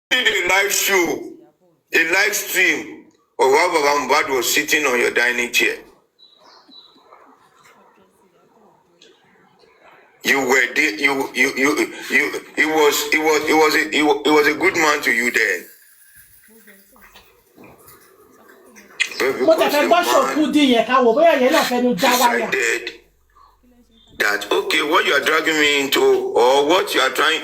did a live show, a live stream of how Baba Mohbad was sitting on your dining chair. You were there. It was a good man to you then. But because the man decided that okay, what you are dragging me into, or what you are trying,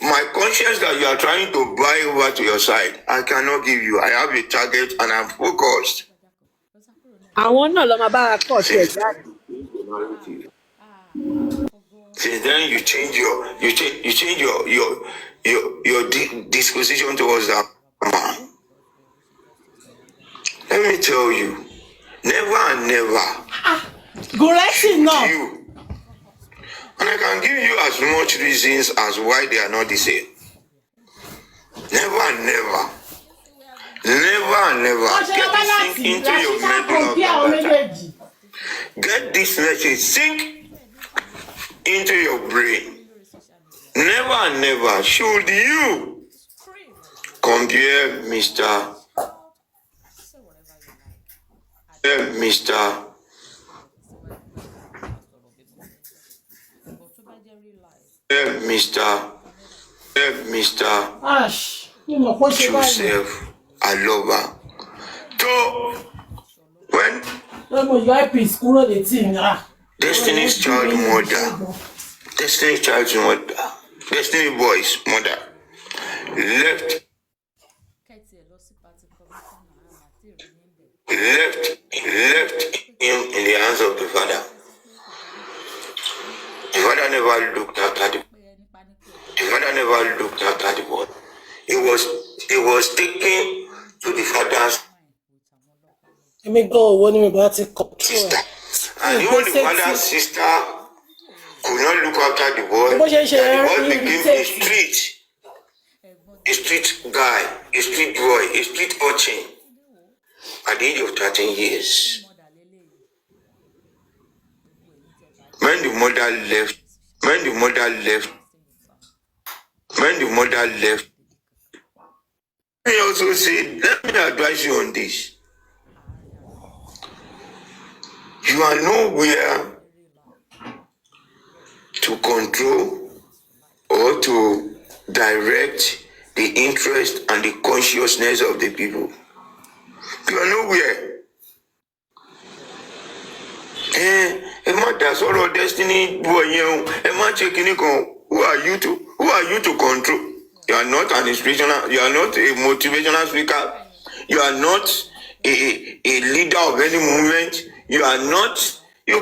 my conscience that you are trying to buy over to your side, I cannot give you. I have a target and I'm focused. Since then, you change your disposition towards that man. Let me tell you, never and never. Gurex enough. You. And I can give you as much reasons as why they are not the same. Never and never. Never and never. Get this sink into your medulla. Get this message sink into your brain. Never and never should you compare Mr. Joseph Aloba. So when Destiny's child mother, Destiny boy's mother left him in the hands of the father. The father never looked after the boy. He was taken to the father's sister. And even the father's sister could not look after the boy. The boy became a street guy, a street boy, a street urchin at the age of 13 years. When the mother left, I also said, let me advise you on this. You are nowhere to control or to direct the interest and the consciousness of the people. You are nowhere. That's all Destiny boy. Who are you to control? You are not an inspirational, you are not a motivational speaker, you are not a leader of any movement, you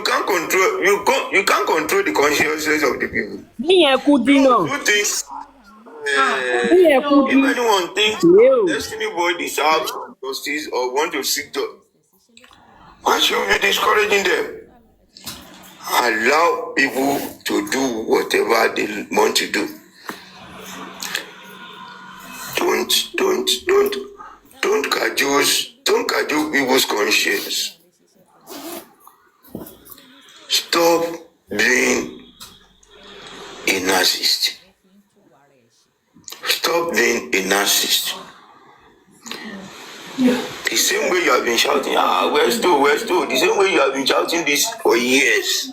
can't control the consciousness of the people. Who thinks if anyone thinks Destiny boy deserves justice or want to seek justice, why should we be discouraging them? Allow people to do whatever they want to do. Don't cajole people's conscience. Stop being a narcissist. Stop being a narcissist. The same way you have been shouting, where's two? The same way you have been shouting this for years.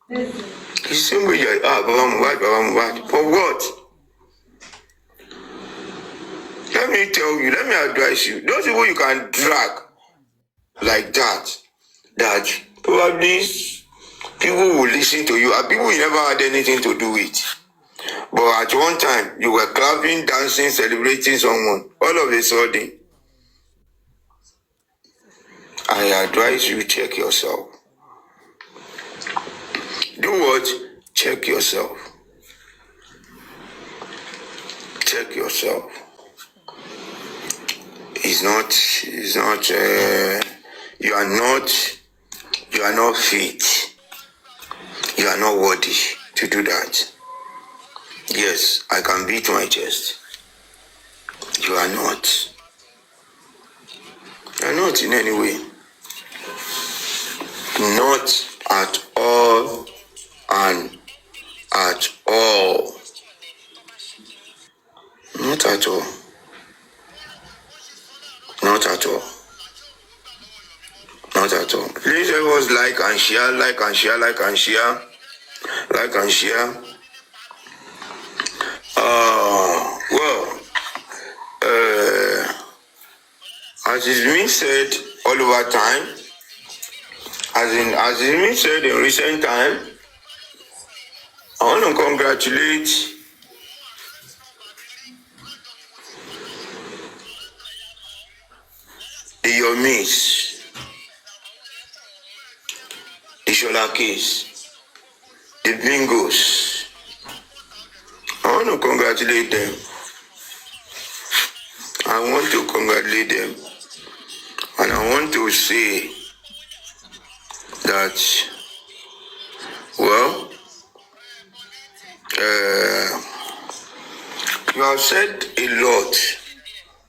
The same way you are, Baba Mohbad. For what? Let me tell you, let me advise you. Those people you can drag like that probably people will listen to you. And people you never had anything to do with. But at one time, you were clapping, dancing, celebrating someone. All of a sudden, I advise you check yourself. Do what? Check yourself. Check yourself. You are not fit. You are not worthy to do that. Yes, I can beat my chest. You are not. You are not in any way. Not at all and at all. Not at all. Not at all. Not at all. Please help us like and share, like and share, like and share, like and share. Well, as is being said all over time, as it's been said in recent time, I want to congratulate the Yomis, the Sholakis, the Bingos. I want to congratulate them. I want to congratulate them. And I want to say that, well, you have said a lot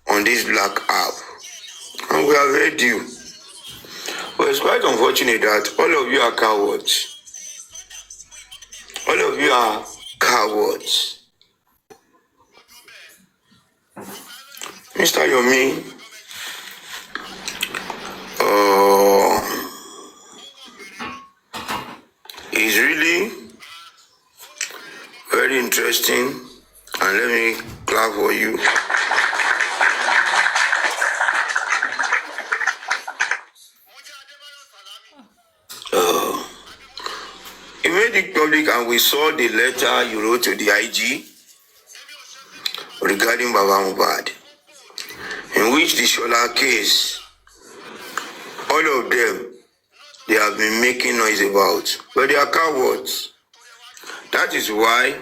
on this black app, and we have heard you. But it's quite unfortunate that all of you are cowards. All of you are cowards. Mr. Yomi, is really very interesting, and let me clap for you. You made it public, and we saw the letter you wrote to the IG regarding Baba Mohbad, in which the Shola case, all of them, they have been making noise about, but they are cowards. That is why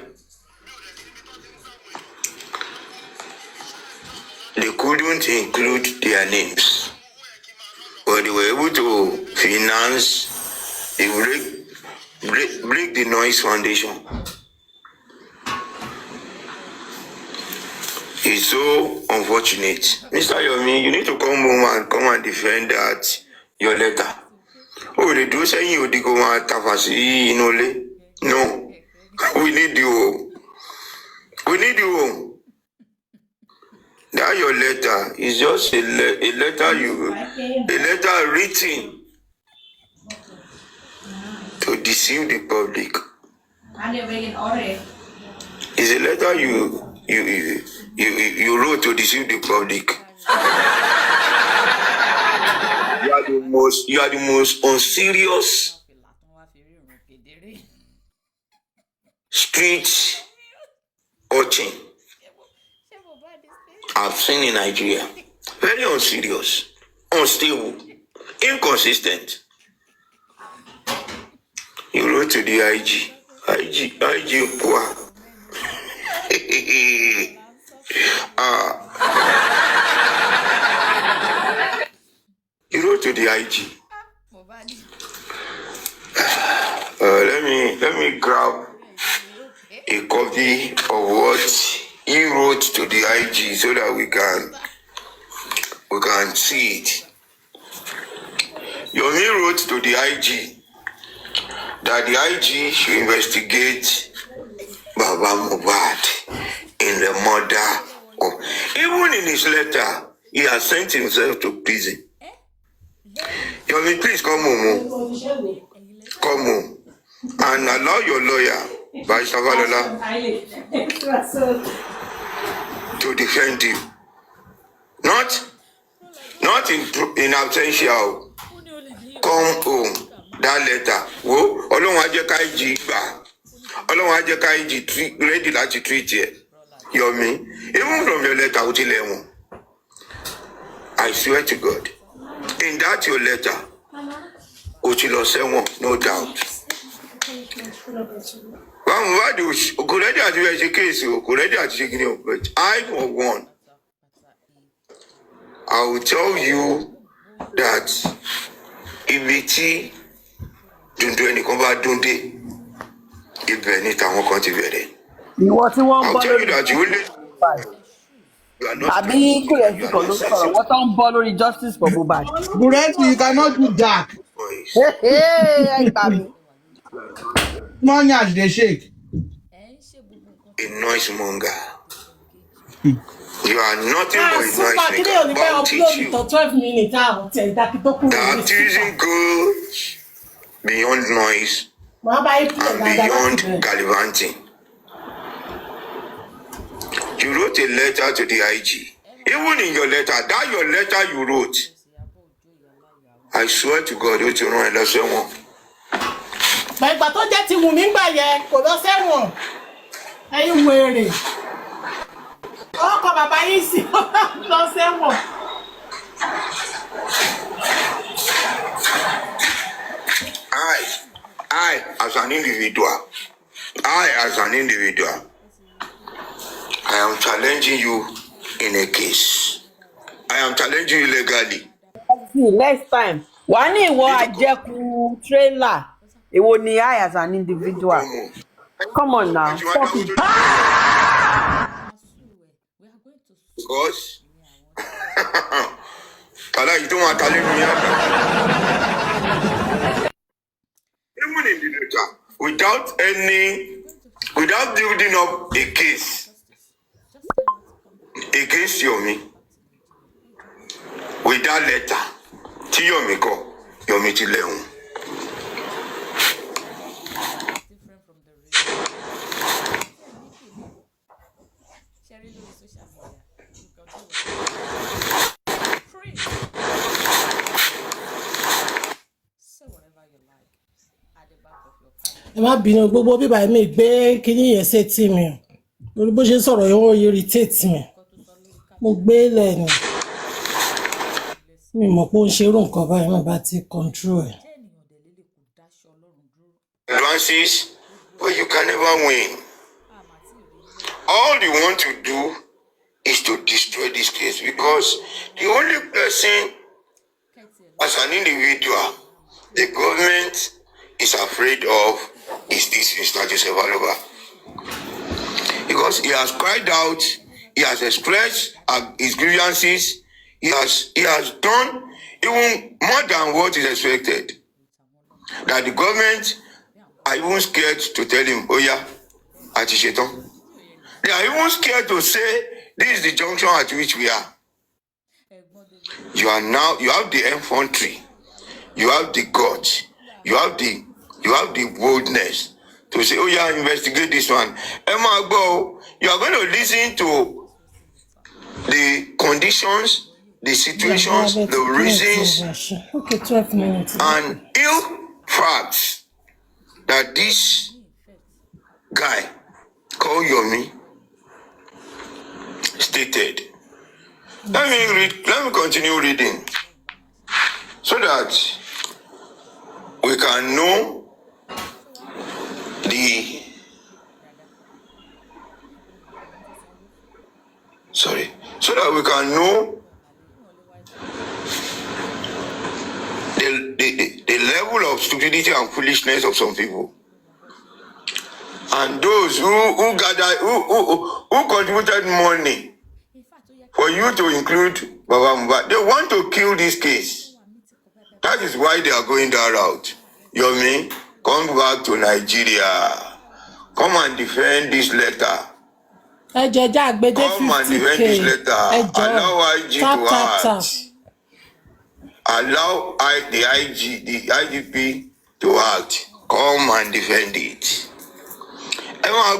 they couldn't include their names, but they were able to finance the break the noise foundation. It's so unfortunate. Mr. Yomi, you need to come home and come and defend that your letter. Oh, they do say you go and tafasi inole. No. We need you. We need you. That your letter is just a letter written to deceive the public. It's a letter you wrote to deceive the public. You are the most unserious street urchin I've seen in Nigeria. Very unserious, unstable, inconsistent. You wrote to the IG, poor. You wrote to the IG. Let me grab a copy of what he wrote to the IG so that we can see it. Yomi wrote to the IG that the IG should investigate Baba Mohbad in the murder of. Even in his letter, he has sent himself to prison. Yomi, please come home. Come home. And allow your lawyer, Vice Valola, to defend you. Not in absentia. Come home. That letter. Wo, Ọlọ́run á jẹ́ ká IG gbà. Ọlọ́run á jẹ́ ká IG ready láti treat ẹ. Yomi, even from your letter, ó ti lẹ́wọ̀n. I swear to God, in that your letter, ó ti lọ sẹ́wọ̀n, no doubt. But I, for one, I will tell you that ibiti dundu ẹnìkan bá dúndé ibẹ̀ ni tàwọn kan ti bẹ̀rẹ̀. Ìwọ tí wọ́n ń I will bọ́ tell you lórí that you will are not àbí Gurex kan ló sọ̀rọ̀ wọ́n tó ń bọ́ lórí justice for Mohbad. Gurex, you cannot do that. Ẹ gbà mí. Small nyash dey shake. a noise monger. You are nothing but a super noise kí ni maker. òní But fẹ́ I'll teach upload you ìtàn 12 minutes àwọn tí ẹ̀dá kí tó kúrò ní that super. treason goes beyond noise Màá bá yín pílẹ̀ and dáadáa láti beyond bẹ̀rẹ̀. gallivanting. You wrote a letter to the IG. Even in your letter, that your letter you wrote, I swear to God, ó ti rán ẹ lọ sẹ́wọ̀n. Ìgbà tó jẹ́ ti wù mí gbà yẹ kò lọ sẹ́wọ̀n. Ẹ̀yin wèrè. Ọkọ̀ bàbá yín sì lọ sẹ́wọ̀n. I, as an individual, I am challenging you in a case. I am challenging you legally. See, next time. Wà ní ìwọ àjẹkù trailer. Èwo ni I as an individual. Come on now. Stop it. Because you don't want to tell me. Even in the letter, without building up a case against Yomi, with that letter, tí Yomi kọ, Yomi ti lẹ́hùn. Ẹ má bínú gbogbo bíbá mi gbé kíní yẹn ṣe tì mí o. Lórí bó ṣe ń sọ̀rọ̀ yẹn wọ́n irritate mi. Mo gbé lẹ́nu. Mi mọ̀ pé ó ń ṣe irú nǹkan báyìí mo bá ti control ẹ̀. Advances, but you can never win. All you want to do is to destroy this case because the only person, as an individual, the government is afraid of is this Mr. Joseph Aloba. Because he has cried out, he has expressed his grievances, he has done even more than what is expected. That the government are even scared to tell him, oh yeah, àti ṣetán. They are even scared to say, this is the junction at which we are. You have the infantry, you have the guts, you have the boldness to say, oh yeah, investigate this one. Emma, go. You are going to listen to the conditions, the situations, the reasons, Okay, 12 minutes. and ill facts that this guy called Yomi stated. Let me continue reading so that we can know so that we can know the level of stupidity and foolishness of some people. And those who contributed money for you to include Baba Mohbad, they want to kill this case. That is why they are going that route. Yomi, come back to Nigeria. Come and defend this letter. Come and defend this letter. Allow IG to act. Allow the IGP to act. Come and defend it. From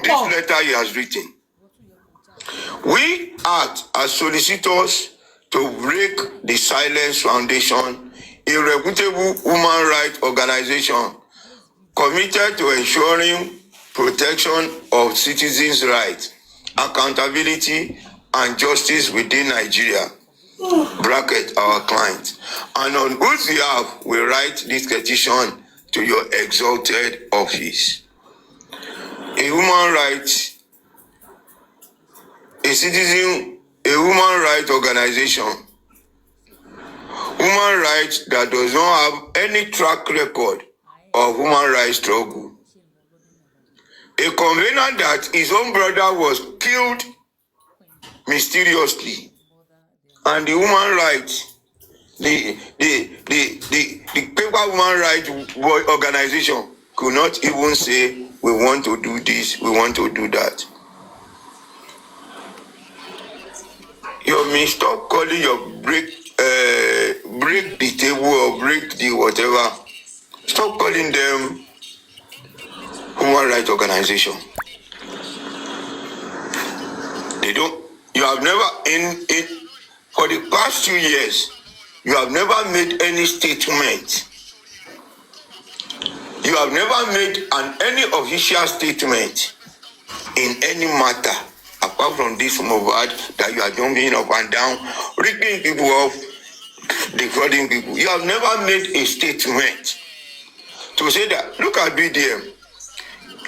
this letter he has written, we act as solicitors to break the Silence Foundation, a reputable human rights organization committed to ensuring protection of citizens' rights, accountability, and justice within Nigeria. Bracket our client. And on whose behalf we write this petition to your exalted office. A human rights, a citizen, a human rights organization, human rights that does not have any track record of human rights struggle. A convener that his own brother was killed mysteriously, and the human rights, the paper human rights organization could not even say we want to do this, we want to do that. Yomi, stop calling your break the table or break the whatever. Stop calling them human rights organization. They don't. You have never for the past 2 years, you have never made any statement. You have never made any official statement in any matter apart from this mobile that you are jumping up and down, ripping people off, defrauding people. You have never made a statement to say that, look at BDM.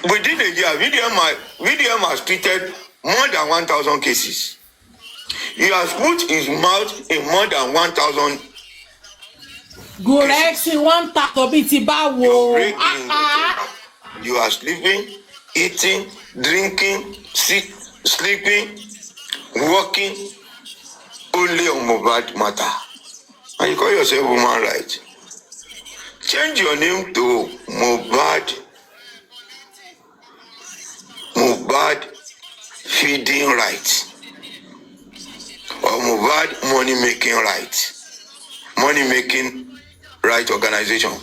Within a year, VDM has treated more than 1,000 cases. He has put his mouth in more than 1,000 Gurex in 1,000 biti bawo. You are sleeping, eating, drinking, sleeping, working only on mobile matter. And you call yourself human rights. Change your name to Mobad feeding rights or Mobad money making rights. Money making right organization.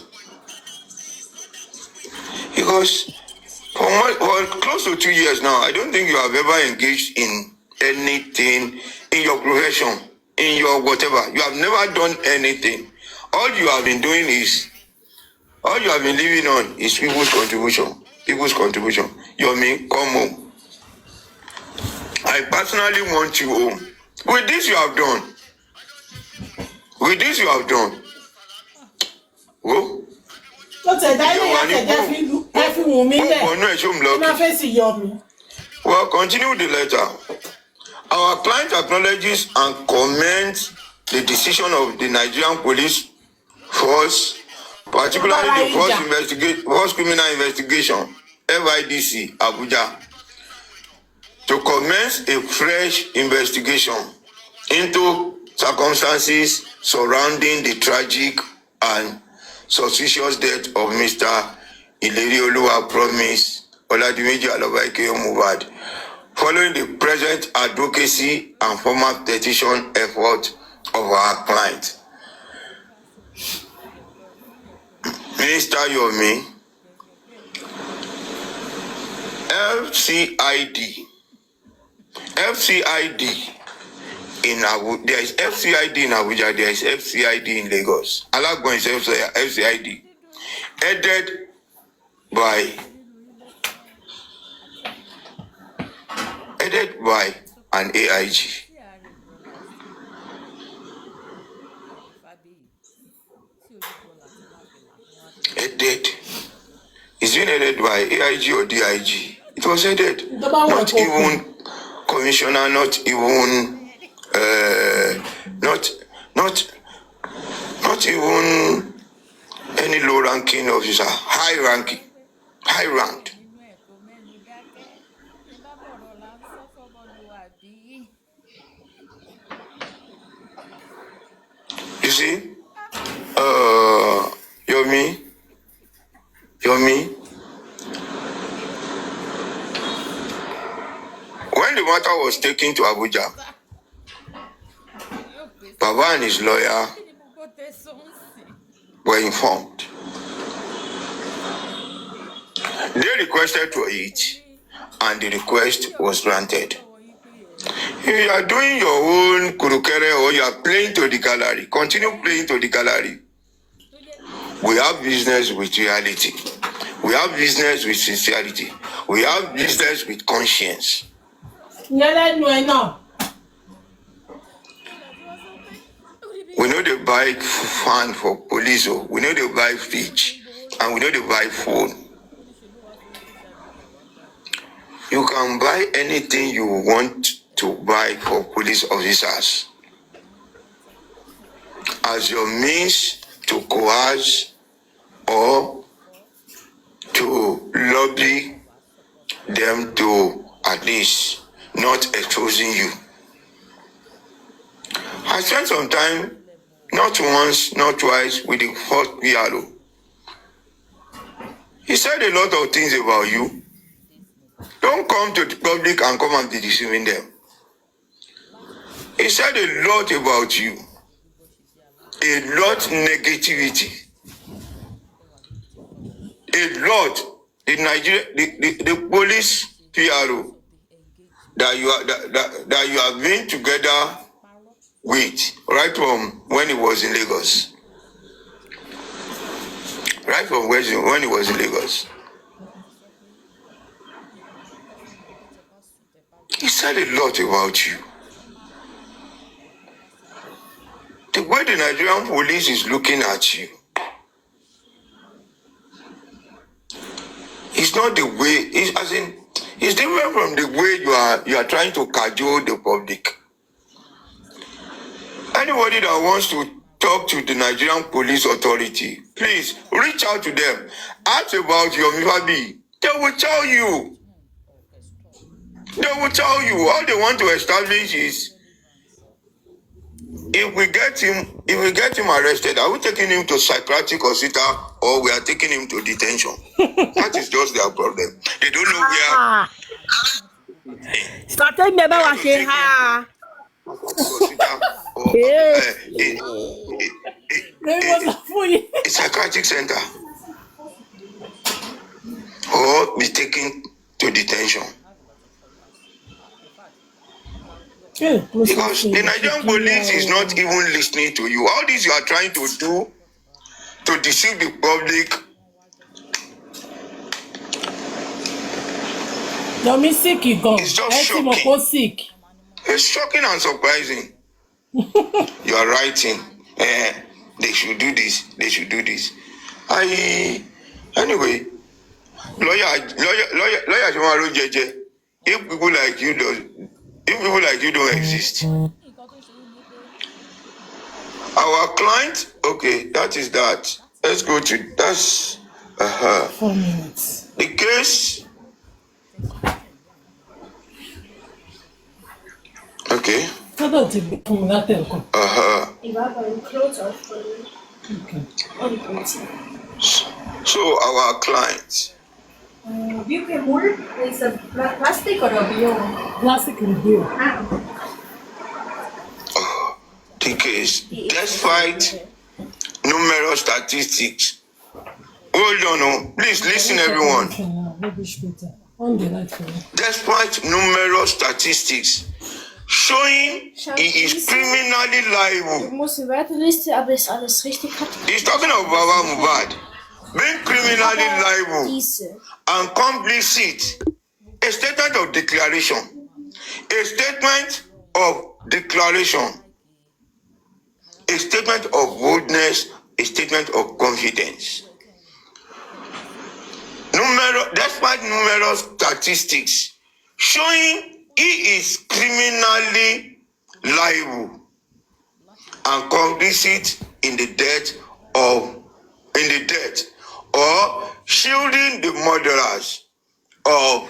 Because for close to 2 years now, I don't think you have ever engaged in anything in your profession, in your whatever. You have never done anything. All you have been living on is people's contribution. People's contribution. Yomi, come home. I personally want you home. With this you have done. With this you have done. Oh? Well, continue the letter. Our client acknowledges and commends the decision of the Nigerian police force, particularly the Force Criminal Investigation, FIDC, Abuja, to commence a fresh investigation into circumstances surrounding the tragic and suspicious death of Mr. Ilerioluwa Promise Oladimeji Alobaike Mubad, following the present advocacy and formal petition effort of our client. Minister Yomi, FCID in Abuja, there is FCID in Abuja, there is FCID in Lagos. Alagbon is FCID, headed by an AIG. It's been headed by AIG or DIG. It was headed. Not even commissioner, not even not even any low-ranking officer, high ranked. You see, Yomi. When the matter was taken to Abuja, Baba and his lawyer were informed. They requested for it, and the request was granted. If you are doing your own kurukere or you are playing to the gallery, continue playing to the gallery. We have business with reality. We have business with sincerity. We have business with conscience. We know they buy fan for police, we know they buy fridge, and we know they buy phone. You can buy anything you want to buy for police officers as your means to coerce or to lobby them to at least not exposing you. I spent some time, not once, not twice, with the first PRO. He said a lot of things about you. Don't come to the public and come and be deceiving them. He said a lot about you. A lot negativity. A lot. The Nigeria, the police PRO that you have been together with right from when he was in Lagos. Right from when he was in Lagos. He said a lot about you. The way the Nigerian police is looking at you, it's not the way, it's different from the way you are trying to cajole the public. Anybody that wants to talk to the Nigerian police authority, please reach out to them. Ask about Yomi Fabiyi. They will tell you. They will tell you. All they want to establish is if we get him arrested, are we taking him to psychiatric hospital or we are taking him to detention? That is just their problem. They don't know where. Started me about saying ha. A psychiatric center or be taken to detention. Because the Nigerian police is not even listening to you. All this you are trying to do to deceive the public. Yomi sick, you gone. It's just shocking. Sick. It's shocking and surprising. You are writing. They should do this. They should do this. Anyway, lawyer Tomorrow JJ. If people like you don't exist. Our client, okay, that is that. Let's go to that's 4 minutes. the case. Okay. So our client. Welke moer? Is het plastic of bio? Plastic and bio. The case, despite numerous statistics. Hold on, please listen, everyone. Despite numerous statistics showing he is criminally liable. Muss die Werteliste, aber ist alles richtig hat. He's talking about Baba Mohbad being criminally liable and complicit. A statement of declaration. A statement of declaration. A statement of boldness. A statement of confidence. Despite numerous statistics showing he is criminally liable and complicit in the death or shielding the murderers of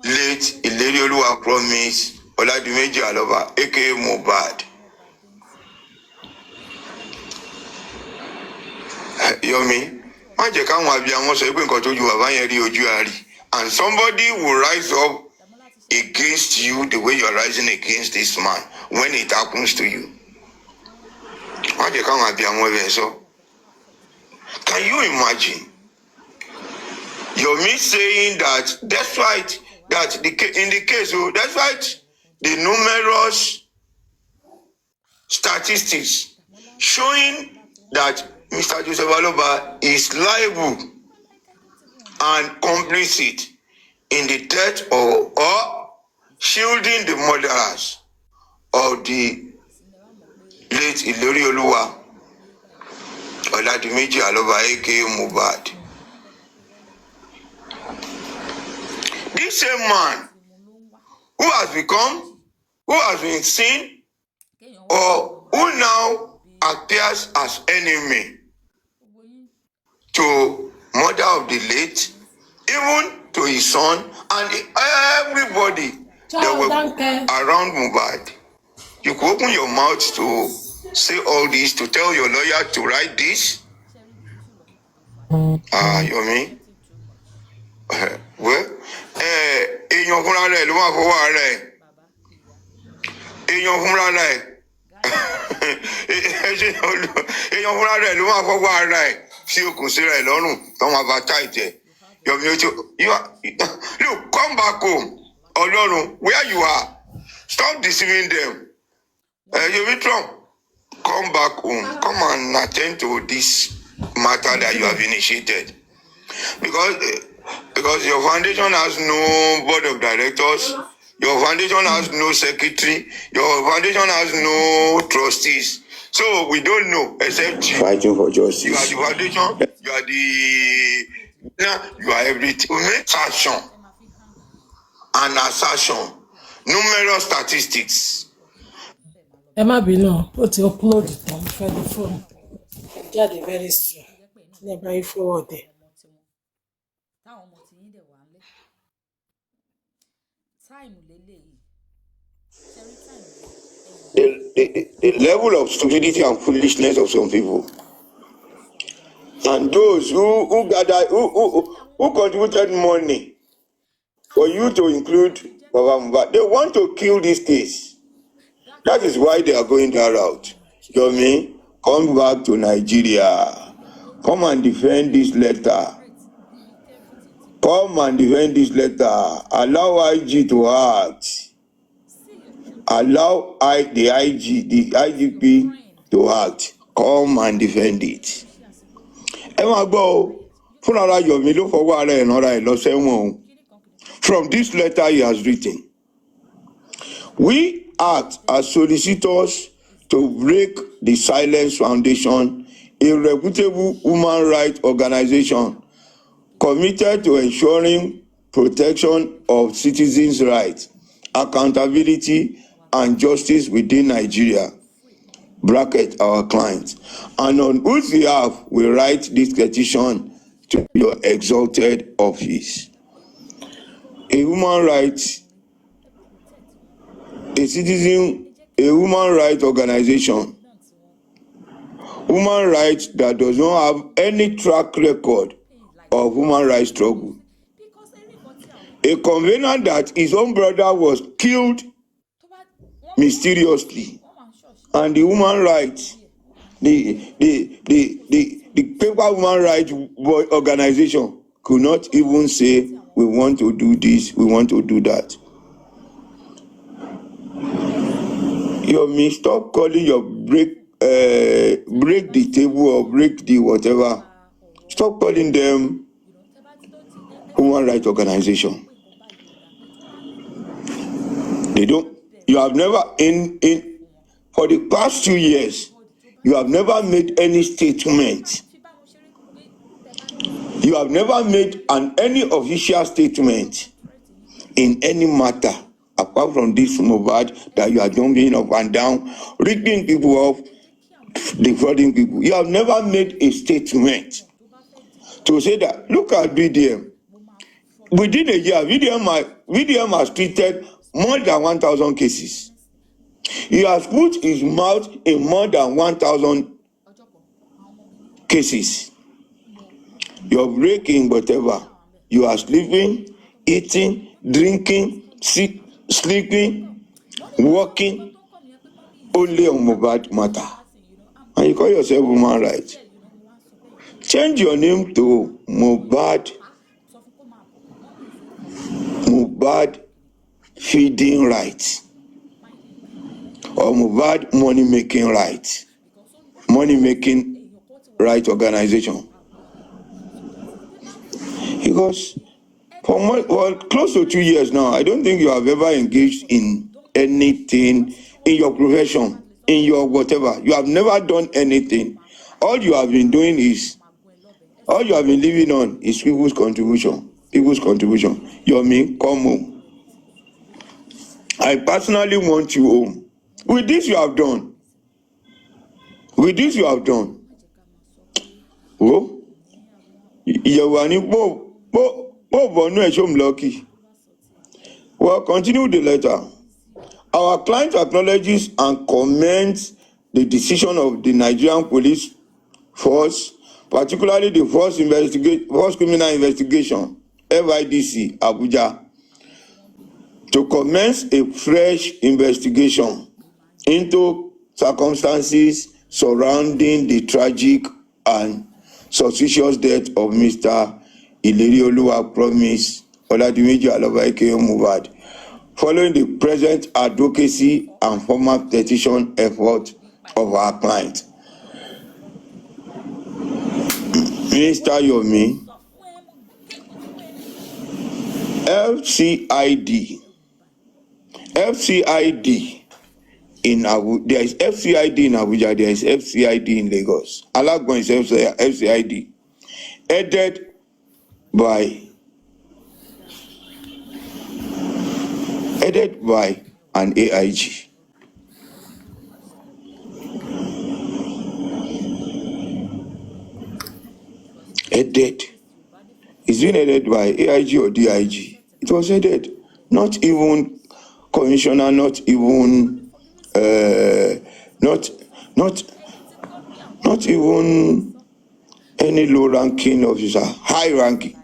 late Ilerioluwa Promise Oladimeji Aloba, aka Mohbad. Yomi, má jẹ́ káwọn abiyamọ sọ pé nǹkan tó ju bàbá yẹn rí ojú àárí, and somebody will rise up against you the way you are rising against this man when it happens to you. Má jẹ́ káwọn abiyamọ bẹ̀ sọ. Can you imagine Yomi saying that despite that in the case, despite the numerous statistics showing that Mr. Joseph Aloba is liable and complicit in the death or shielding the murderers of the late Ilerioluwa Oladimeji Aloba, aka Mohbad. This same man who has been seen or who now appears as enemy to mother of the late, even to his son and everybody that were around Mohbad. You could open your mouth to say all this, to tell your lawyer to write this. Yomi, Well, èèyàn fúnra rẹ̀ ló máa fọwọ́ ara ẹ̀. Èèyàn fúnra rẹ̀. Èèyàn fúnra rẹ̀ ló máa fọwọ́ ara ẹ̀ sí okùn síra ẹ̀ lọ́rùn tó máa bá tight ẹ̀. Yomi Ojo, look, come back home. Ọlọ́run, where you are, stop deceiving them. Yomi Trump, come back home. Come and attend to this matter that you have initiated. Because your foundation has no board of directors, your foundation has no secretary, your foundation has no trustees. So we don't know except you. Fighting for justice. You are the foundation, you are everything. We make assertion and assertion, numerous statistics. Ẹ má bínú, ó ti upload tán fẹ́ the phone. Jáde very soon. Ní bá yí forward ẹ̀. The level of stupidity and foolishness of some people, and those who contributed money for you to include Baba Mohbad, they want to kill this case. That is why they are going that route. Yomi, come back to Nigeria. Come and defend this letter. Come and defend this letter. Allow IG to act. Allow the IGP to act. Come and defend it. Emma go. Yomi ló fọwọ́ ara ẹ̀ nọ́ra ẹ̀ lọ sẹ́wọ̀n. From this letter he has written, we act as solicitors to break the Silence Foundation, a reputable human rights organization committed to ensuring protection of citizens' rights, accountability, and justice within Nigeria, bracket our clients, and on whose behalf we write this petition to your exalted office. A human rights, a human rights organization, human rights that does not have any track record of human rights struggle. A convener that his own brother was killed mysteriously, and the human rights, the paper human rights organization could not even say, we want to do this, we want to do that. Yomi, stop calling your break the table or break the whatever. Stop calling them human rights organization. They don't. You have never for the past 2 years, you have never made any statement. You have never made any official statement in any matter apart from this Mohbad that you are jumping up and down, ripping people off, defrauding people. You have never made a statement to say that, look at BDM. Within a year, VDM has treated more than 1,000 cases. He has put his mouth in more than 1,000 cases. You're breaking whatever. You are sleeping, eating, drinking, sleeping, walking, only on Mohbad matter. And you call yourself human rights. Change your name to Mohbad feeding rights, or Mohbad money making rights, money making right organization. Because for close to 2 years now, I don't think you have ever engaged in anything in your profession, in your whatever. You have never done anything. All you have been doing is, all you have been living on is people's contribution. People's contribution. Yomi, come home. I personally want you home. With this you have done. With this you have done. Oh, you are lucky. Well, continue the letter. Our client acknowledges and commends the decision of the Nigerian police force, particularly the force criminal investigation FIDC Abuja to commence a fresh investigation into circumstances surrounding the tragic and suspicious death of Mr. Ilerioluwa Promise Oladimeji Aloba aka Mohbad, following the present advocacy and formal petition effort of our client. Mr. Yomi, FCID in Abuja, there is FCID in Abuja, there is FCID in Lagos. Alagbon is FCID, headed by an AIG. It's been headed by AIG or DIG. It was headed, not even commissioner, not even not even any low ranking officer, high ranked.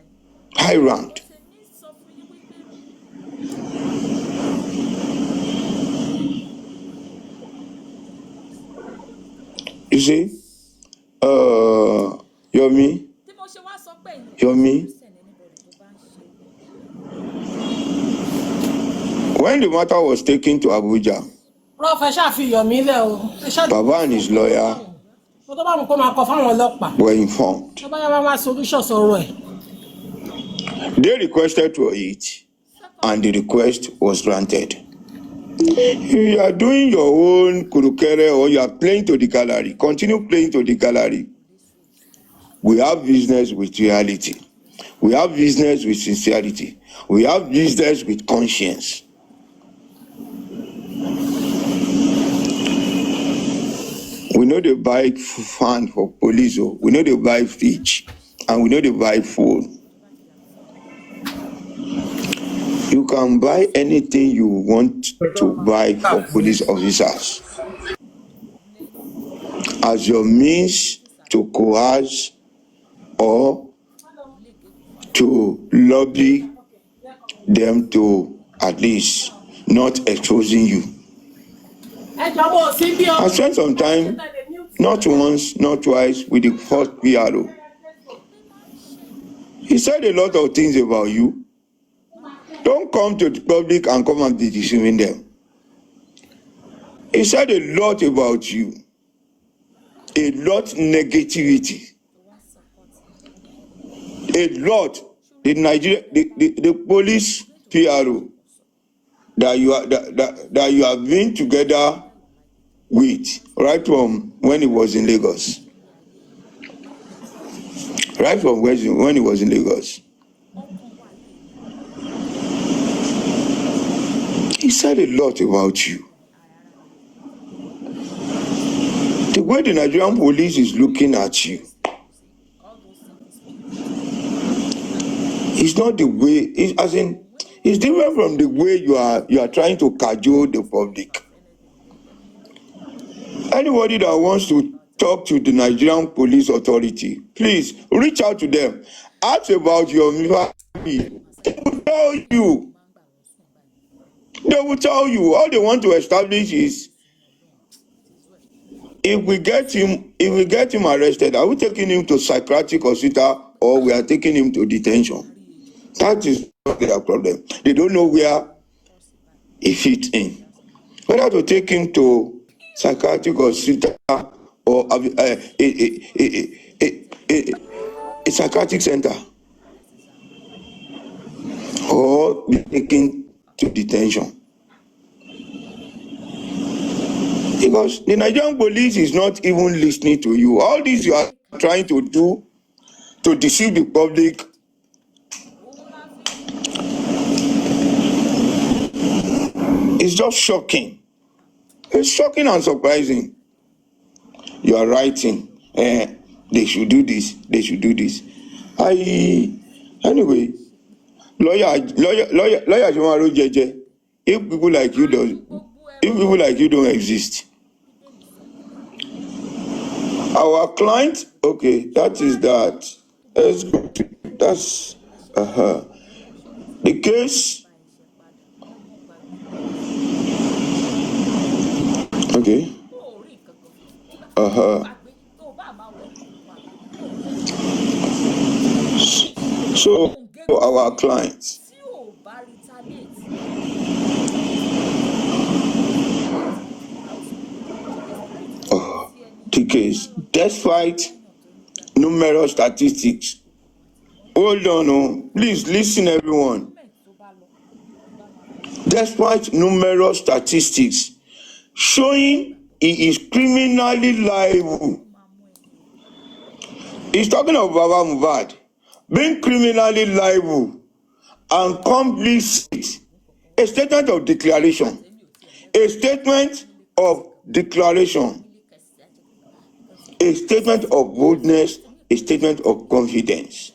You see, Yomi, when the matter was taken to Abuja, Baba and his lawyer were informed. They requested for it, and the request was granted. If you are doing your own kurukere or you are playing to the gallery, continue playing to the gallery. We have business with reality. We have business with sincerity. We have business with conscience. We know they buy fan for police, we know they buy fish, and we know they buy food. You can buy anything you want to buy for police officers as your means to coerce or to lobby them to at least not exposing you. I spent some time, not once, not twice, with the first PRO. He said a lot of things about you. Don't come to the public and come and be deceiving them. He said a lot about you, a lot negativity, a lot. The Nigeria, the police PRO that you have been together with right from when he was in Lagos. Right from when he was in Lagos. He said a lot about you. The way the Nigerian police is looking at you, it's not the way, it's different from the way you are trying to cajole the public. Anybody that wants to talk to the Nigerian police authority, please reach out to them. Ask about your family. They will tell you. They will tell you. All they want to establish is, if we get him arrested, are we taking him to psychiatric hospital or we are taking him to detention? That is not their problem. They don't know where he fits in. Whether to take him to psychiatric hospital or a psychiatric center, or be taken to detention. Because the Nigerian police is not even listening to you. All this you are trying to do to deceive the public is just shocking. It's shocking and surprising. You are writing, they should do this, they should do this. Anyway, lawyer, jeje. If people like you don't exist. Our client, okay, that is that. Let's go to, that's The case. Okay. So our clients. The case, despite numerous statistics. Hold on, please listen, everyone. Despite numerous statistics showing he is criminally liable. He's talking of Baba Mohbad being criminally liable and complicit. A statement of declaration. A statement of declaration. A statement of boldness. A statement of confidence.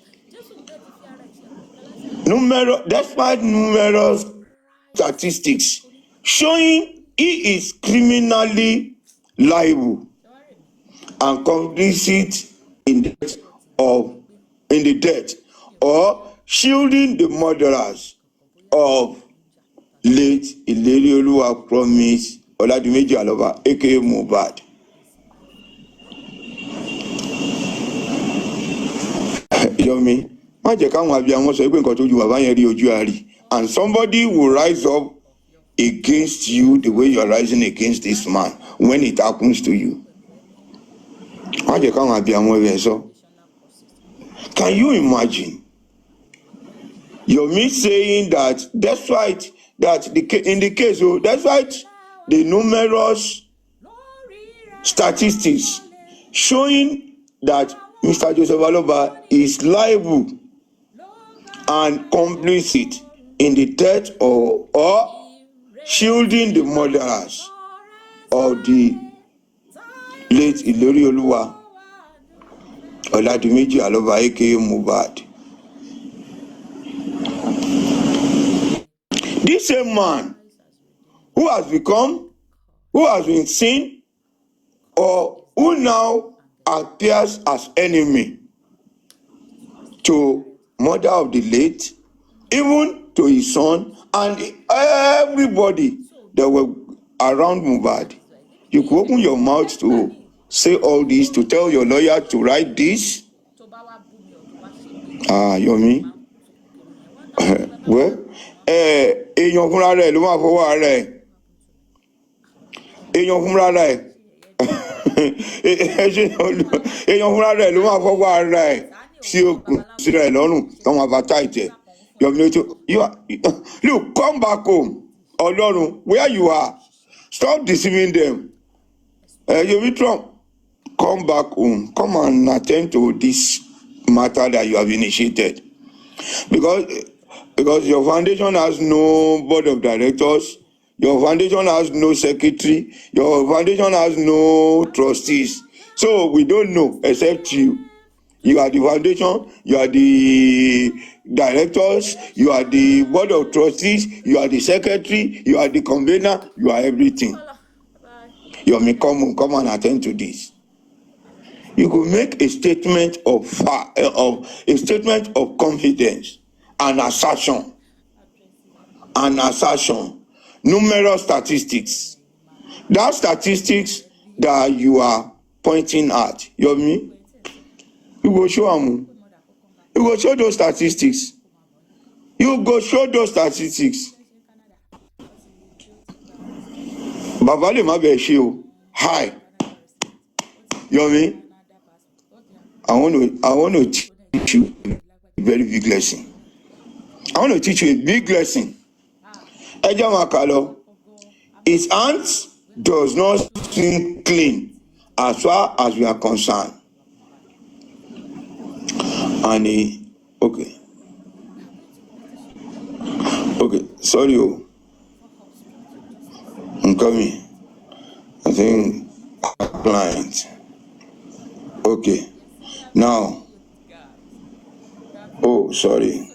Despite numerous statistics showing he is criminally liable and complicit in the death or shielding the murderers of late Ilerioluwa Promise Oladimeji Aloba aka Mohbad. Yomi, má jẹ́ káwọn abiyamọ sọ pé nǹkan tó ju bàbá yẹn rí ojú àárí, and somebody will rise up against you the way you are rising against this man when it happens to you. Má jẹ́ káwọn abiyamọ rẹ̀ sọ. Can you imagine Yomi saying that despite that in the case, despite the numerous statistics showing that Mr. Joseph Aloba is liable and complicit in the death or shielding the murderers of the late Ilerioluwa Oladimeji Aloba aka Mohbad. This same man who has been seen or who now appears as enemy to mother of the late, even to his son and everybody that were around Mohbad. You could open your mouth to say all this, to tell your lawyer to write this. Yomi. Well, èèyàn fúnra rẹ̀ ló máa fọwọ́ ara ẹ̀. Èèyàn fúnra rẹ̀ ló máa fọwọ́ ara ẹ̀ sí okùn síra ẹ̀ lọ́rùn tó máa bá táìtẹ̀. Look, come back home. Ọlọ́run, where you are, stop deceiving them. Yomi Trump, come back home. Come and attend to this matter that you have initiated. Because your foundation has no board of directors, your foundation has no secretary, your foundation has no trustees. So we don't know except you. You are the foundation, you are the directors, you are the board of trustees, you are the secretary, you are the convener, you are everything. You may come and attend to this. You could make a statement of confidence, an assertion, numerous statistics. That statistics that you are pointing at, Yomi, you go show them. You go show those statistics. Baba le ma be ṣe o. Hi, Yomi. I want to teach you a very big lesson. Eja Makalo, his hands does not seem clean as far as we are concerned. And okay, sorry, I'm coming. I think client. Okay, now. Oh, sorry.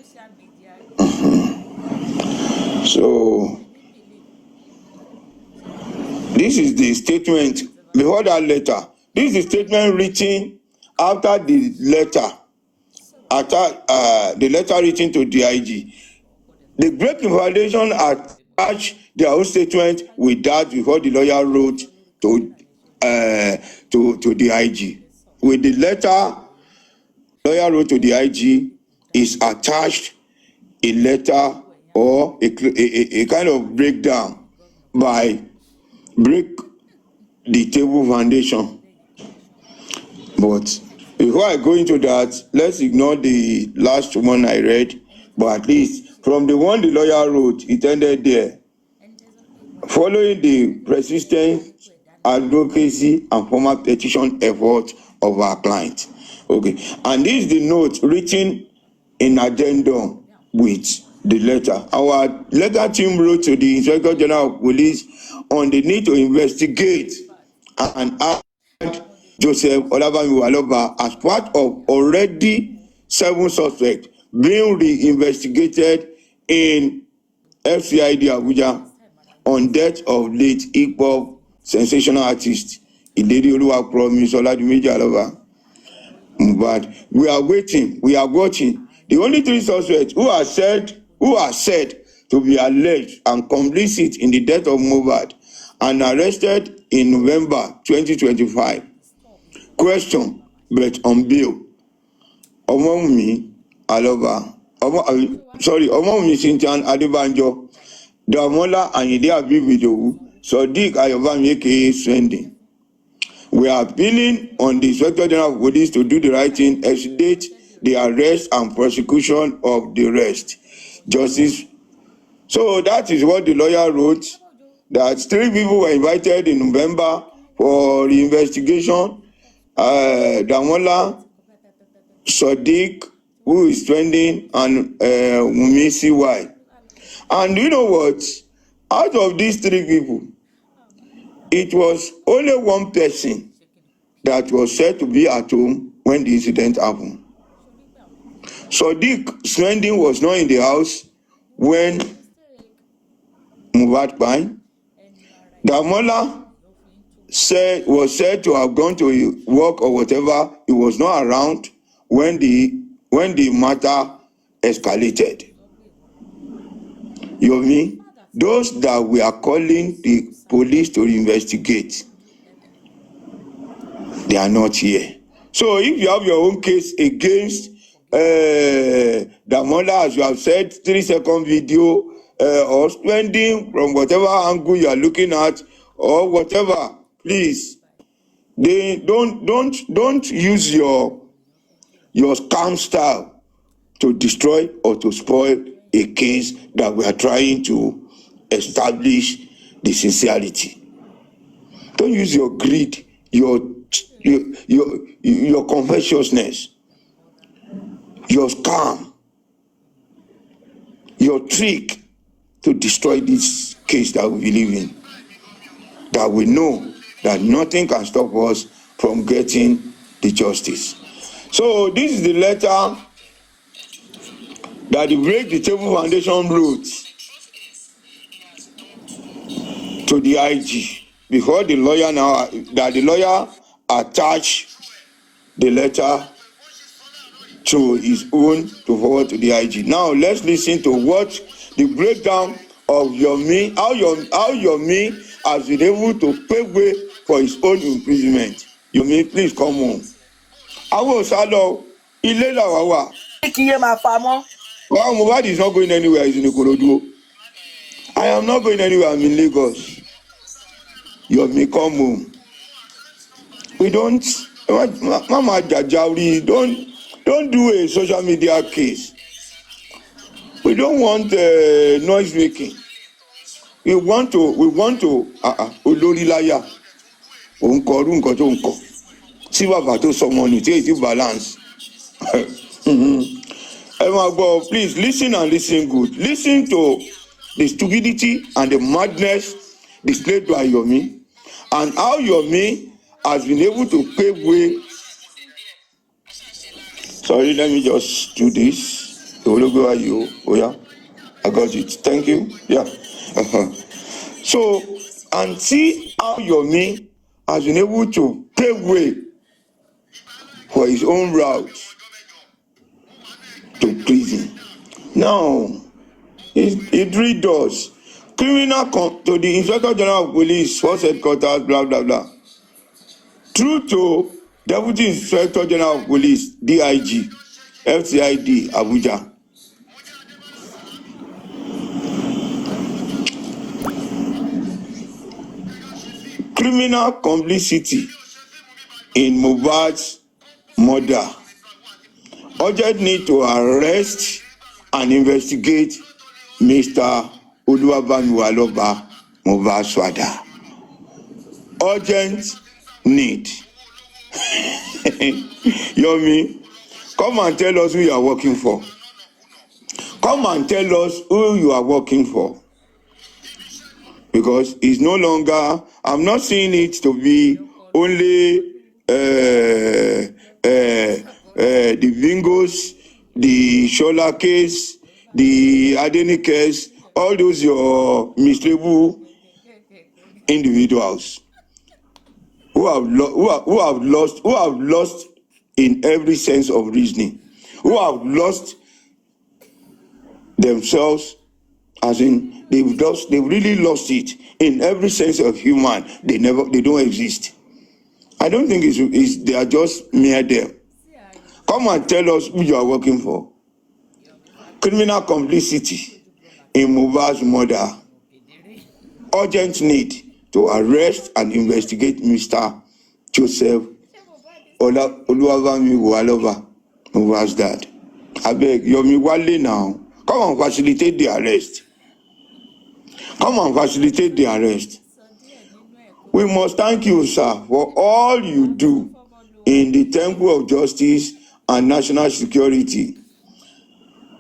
So this is the statement before that letter. This is the statement written after the letter. The letter written to DIG. The Gurex Foundation attached their own statement with that before the lawyer wrote to the IG. With the letter lawyer wrote to the IG is attached a letter or a kind of breakdown by Break the Table Foundation. But before I go into that, let's ignore the last one I read. But at least from the one the lawyer wrote, it ended there. Following the persistent advocacy and formal petition effort of our client. Okay. And this is the note written in addendum with the letter. Our legal team wrote to the Inspector General of Police on the need to investigate and add Joseph Olabami Waloba as part of already 7 suspects being re-investigated in FCID Abuja on death of late hip-hop sensational artist Ideri Oluwa Promise Oladimeji Aloba. But we are waiting, we are watching. The only 3 suspects who are said to be alleged and complicit in the death of Mohbad and arrested in November 2025. Question, but on bail. Omowunmi Aloba, Omowunmi Cynthia Adebanjo, Damola Ayinde Abibidowu, Sodiq Ayobami aka Swending. We are appealing on the Inspector General of Police to do the right thing, expedite the arrest and prosecution of the rest. Justice. So that is what the lawyer wrote, that 3 people were invited in November for the investigation. Damola, Sodiq, who is trending, and Wunmi CY. And you know what? Out of these 3 people, it was only 1 person that was said to be at home when the incident happened. Sodiq Swending was not in the house when Mohbad died. Damola was said to have gone to work or whatever. He was not around when the matter escalated. Yomi, those that we are calling the police to investigate, they are not here. So if you have your own case against Damola, as you have said, 3-second video, or spending from whatever angle you are looking at, or whatever, please, they don't use your scam style to destroy or to spoil a case that we are trying to establish the sincerity. Don't use your greed, your covetousness, your scam, your trick to destroy this case that we believe in. That we know that nothing can stop us from getting the justice. So this is the letter that the Break the Table Foundation wrote to the IG before the lawyer attached the letter to his own to forward to the IG. Now let's listen to what the breakdown of Yomi, how Yomi has been able to pave way for his own imprisonment. Yomi, please come on. Àwọn òsálọ ilé làwa wà. Well, Mohbad is not going anywhere. He's in Ikorodu. I am not going anywhere. I'm in Lagos. Yomi, come home. We don't, Mama Jajauri, don't do a social media case. We don't want noise making. We want to olórí láyà òun kọ ọdún nǹkan tó ń kọ tí bàbá tó sọmọ nù tí èyí ti balance. Please listen and listen good. Listen to the stupidity and the madness displayed by Yomi and how Yomi has been able to pave way. Sorry, let me just do this. Oh yeah, I got it. Thank you. Yeah. So, and see how Yomi has been able to pave way for his own route to prison. Now, It read us. To the Inspector General of Police, Force Headquarters, blah, blah, blah. True to Deputy Inspector General of Police, DIG, FCID, Abuja. Criminal complicity in Mohbad's murder. Urgent need to arrest and investigate Mr. Oluwabamiwaloba Mohbad's father. Urgent need. Yomi, come and tell us who you are working for. Come and tell us who you are working for. Because it's no longer, I'm not seeing it to be only the Vingos, the Shola case, the Adeni case, all those your miserable individuals who have lost in every sense of reasoning, who have lost themselves, as in they've really lost it in every sense of human. They don't exist. I don't think they are just mere there. Come and tell us who you are working for. Criminal complicity in Mohbad's murder. Urgent need to arrest and investigate Mr. Joseph Oluwabamiwaloba Mohbad's dad. I beg, Yomi Wale now. Come and facilitate the arrest. Come and facilitate the arrest. We must thank you, sir, for all you do in the temple of justice and national security.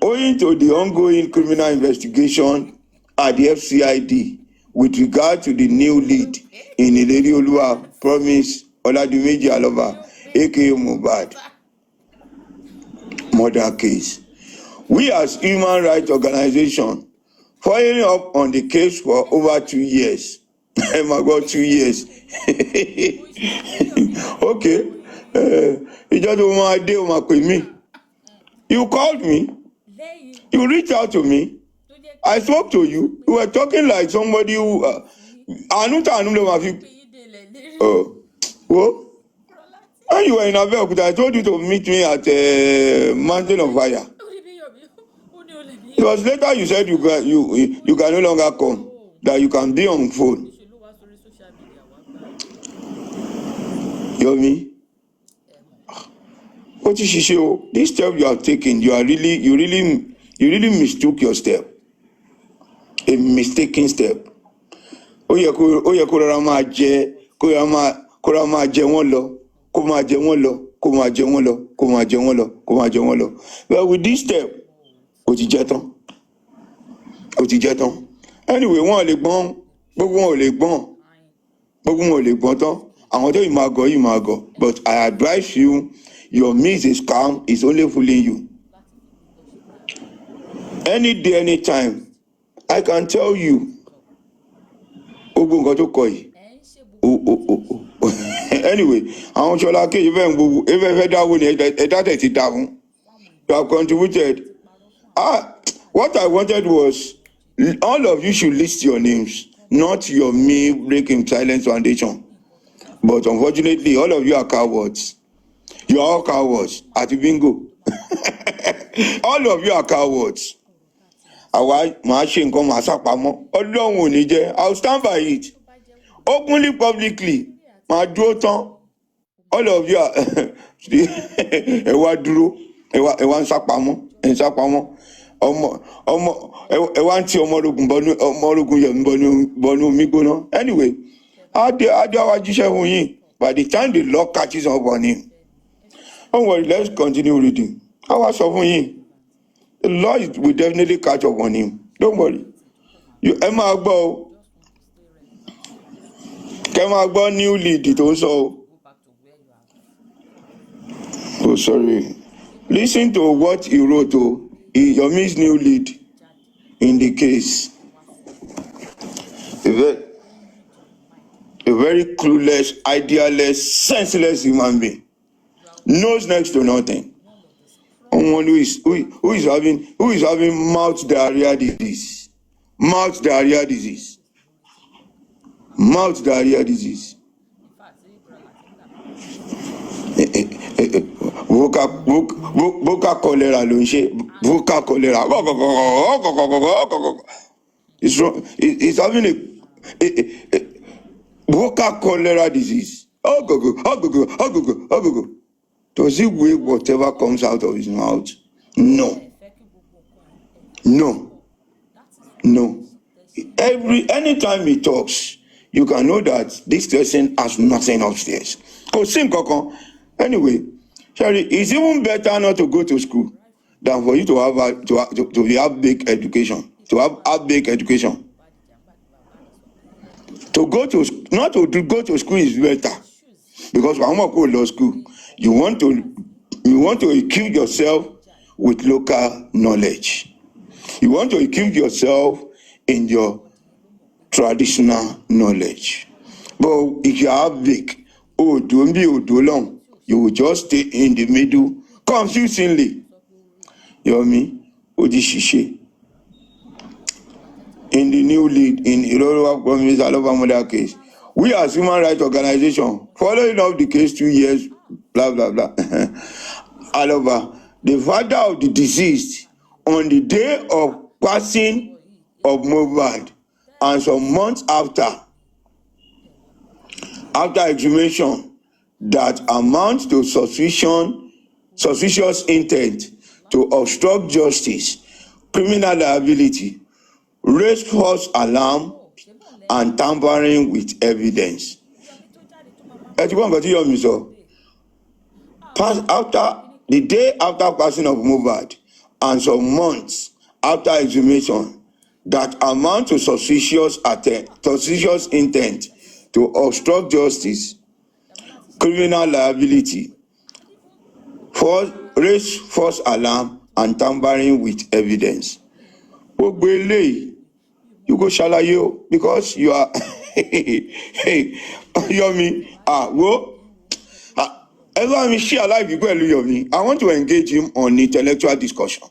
Owing to the ongoing criminal investigation at the FCID with regard to the new lead in Ileri Oluwa Promise Oladimeji Aloba, aka Mohbad murder case, we as human rights organization following up on the case for over 2 years. Oh my God, 2 years. Okay. You called me. You reached out to me. I spoke to you. You were talking like somebody who. When you were in Abeokuta, I told you to meet me at Mountain of Fire. It was later you said you can no longer come, that you can be on phone. Yomi, what is she say? This step you have taken, you really mistook your step. A mistaken step. Oye ko rara ma jẹ, ko rara ma jẹ wọ́n lọ, kó máa jẹ wọ́n lọ, kó máa jẹ wọ́n lọ, kó máa jẹ wọ́n lọ, kó máa jẹ wọ́n lọ. Well, with this step, ó ti jẹ tán. Ó ti jẹ tán. Anyway, wọn ò lè gbọ́n, gbogbo wọn ò lè gbọ́n, gbogbo wọn ò lè gbọ́n tán. Àwọn tó yìí máa gọ̀. But I advise you, your means is calm, is only fooling you. Any day, any time, I can tell you. Ogun nǹkan tó kọ yìí. Anyway, àwọn Ṣọlá kejì bẹ́ẹ̀ ń gbogbo fẹ́ dáwó ni ẹ̀dá tẹ̀ ti dá fún. You have contributed. What I wanted was all of you should list your names, not your me breaking silence foundation. But unfortunately, all of you are cowards. You are all cowards. Ati bingo. All of you are cowards. Àwa máa ṣe nǹkan máa sápamọ́. Ọlọ́run ò ní jẹ́. I will stand by it. Openly, publicly. Máa dúró tán. All of you are ẹ wá dúró. Ẹ wá ń sápamọ́. Ẹ wá ń ti ọmọ orogun yẹn bọnú omi gbóná. Anyway, Adé àwa jíṣẹ́ fún yín. By the time the law catches up on him. Don't worry, let's continue reading. Àwa sọ fún yín. The law will definitely catch up on him. Don't worry. Ẹ máa gbọ́ o. Kẹ́ máa gbọ́ new lead tó ń sọ o. Oh, sorry. Listen to what he wrote o. Yomi's new lead in the case. A very clueless, idealist, senseless human being. Knows next to nothing. Someone who is having mouth diarrhea disease. Mouth diarrhea disease. Mouth diarrhea disease. Vocal cholera ló ń ṣe. Vocal cholera. It's having a vocal cholera disease. Does he weigh whatever comes out of his mouth? No. No. No. Anytime he talks, you can know that this person has nothing upstairs. Anyway, Sherry, it's even better not to go to school than for you to have big education. To have big education. Not to go to school is better. Because when you go to school, you want to equip yourself with local knowledge. You want to equip yourself in your traditional knowledge. But if you have big, long, you will just stay in the middle confusingly. Yomi, Odishishe. In the new lead in Irorowa Province Alova case, we as human rights organization following up the case 2 years, blah blah blah. Alova, the father of the deceased, on the day of passing of Mohbad and some months after exhumation that amounts to suspicious intent to obstruct justice, criminal liability, raise false alarm, and tampering with evidence. After the day after passing of Mohbad and some months after exhumation that amount to suspicious intent to obstruct justice, criminal liability, raise false alarm, and tampering with evidence. You go shalayo because you are Yomi. Everyone share life you go Yomi. I want to engage him on intellectual discussion.